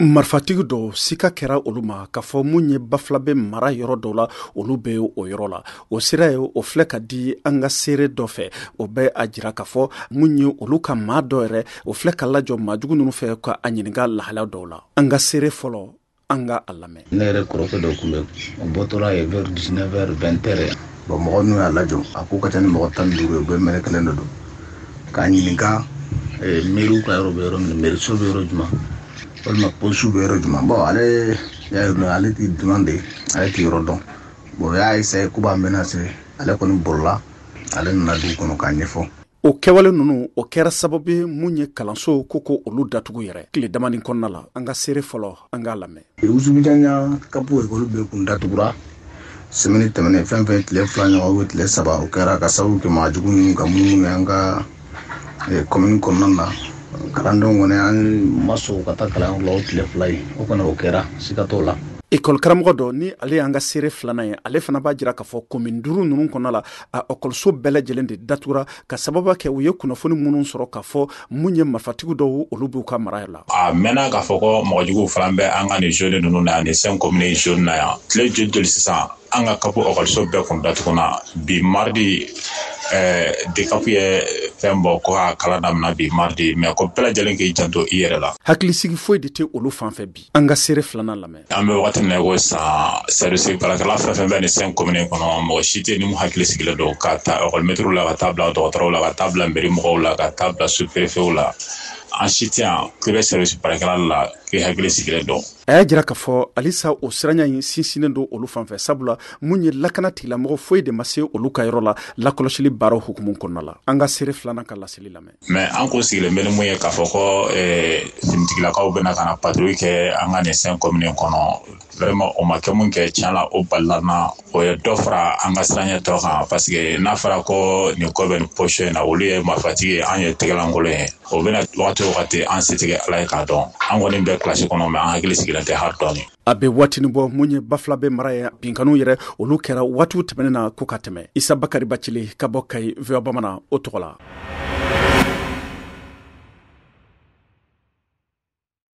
Marifatigi dɔw sika kɛra olu ma k'a fɔ mun ye Bafulabe mara yɔrɔ dɔw la olu bɛ o yɔrɔ la. O sira ye o filɛ ka di an ka seere dɔ fɛ. O bɛ a jira k'a fɔ mun ye olu ka maa dɔ yɛrɛ o filɛ ka lajɔ maajugu ninnu fɛ ka a ɲininka lahalaya dɔw la. An ka seere fɔlɔ an ka a lamɛn. Ne yɛrɛ kɔrɔkɛ dɔ tun bɛ o bɔtɔla ye vers 19h 20h. Bon mɔgɔ n'u y'a lajɔ a ko ka ca ni mɔgɔ 15 ye u bɛ mɛnɛ kelen de don k'a ɲininka mairie ka yɔrɔ bɛ yɔrɔ min mairie so bɛ yɔrɔ jumɛn walima poste bɛ yɔrɔ jumɛn. Bon ale ti demande ale ti yɔrɔ dɔn. Bon y'a essayé ko b'a menacer ale kɔni bolola ale nana dugu kɔnɔ k'a ɲɛfɔ. O kɛwale ninnu o kɛra sababu ye mun ye kalanso ko olu datugu yɛrɛ tile damani kɔnɔna la. An ka seere fɔlɔ an k'a lamɛn. Usubijanya kapo ekolu bɛ kun datugura semaine tɛmɛnen fɛn fɛn tile 2 ɲɔgɔn tile 3 o kɛra ka sababu kɛ maajugu ninnu ka munnu an ka commune kɔnɔna na. Kalandenw kɔni an ma sɔn ka taa kalan la o tile 2 ye o kɔni o kɛra siga t'o la. École karamɔgɔ dɔ ni ale y'an ka seere filanan ye ale fana b'a jira k'a fɔ commune 5 ninnu kɔnɔna la a écoleso bɛɛ lajɛlen de datugura ka sababu kɛ u ye kunnafoni minnu sɔrɔ k'a fɔ mun ye marifatigi dɔw olu b'u ka mara la. A mɛnna k'a fɔ ko mɔgɔjuguw fana bɛ an ka nin zone ninnu na yan nin 5 communes zone na yan tile joli sisan an ka kapo écoleso bɛɛ kun datuguna bi mardi DECAP ye fɛn bɔ ko a kalan daminɛ bi mardi mais ko bɛɛ lajɛlen k'i janto i yɛrɛ la. Hakilisigi foyi de tɛ olu fan fɛ bi. An ka seere filanan lamɛn. An bɛ wagati min na ko san service baarakɛla fɛn fɛn bɛ nin 5 communes kɔnɔ mɔgɔ si tɛ ni mu hakili sigilen don ka taa école-maître la ka taa bila dɔgɔtɔrɔw la ka taa bila mairie mɔgɔw la ka taa bila sous-préfet la. An si tɛ yan k'i bɛ service baarakɛla la k'i hakili sigilen don. A y'a jira k'a fɔ halisa o siranya in sinsinnen don olu fan fɛ sabula mun ye lakana tigilamɔgɔ foyi de ma se olu ka yɔrɔ la lakɔlɔsili baaraw hukumu kɔnɔna la. An ka seere filanan ka laseli lamɛn. Mais an ko sigilen bɛ ni mun ye k'a fɔ ko finitigilakaw bɛna ka na patrouille kɛ an ka nin 5 communes kɔnɔ vraiment o ma kɛ mun kɛ tiɲɛ la o balilana o ye dɔ fara an ka siranya tɔ kan parce que n'a fɔra ko nin ko bɛ nin poche in na olu ye marifatigi ye an ye tɛgɛlankolon ye o bɛna wagati o wagati an se tigɛ ala ye k'a dɔn an kɔni bɛ kilasi kɔnɔ mais an hakili sigilen tɛ hali dɔɔni. A bɛ waatini bɔ mun ye Bafulabe mara ye binkanu yɛrɛ olu kɛra waatiw tɛmɛnen na ko ka tɛmɛ. Isa Bakari Bacili ka bɔ Kayi VOA Bamanan o tɔgɔ la.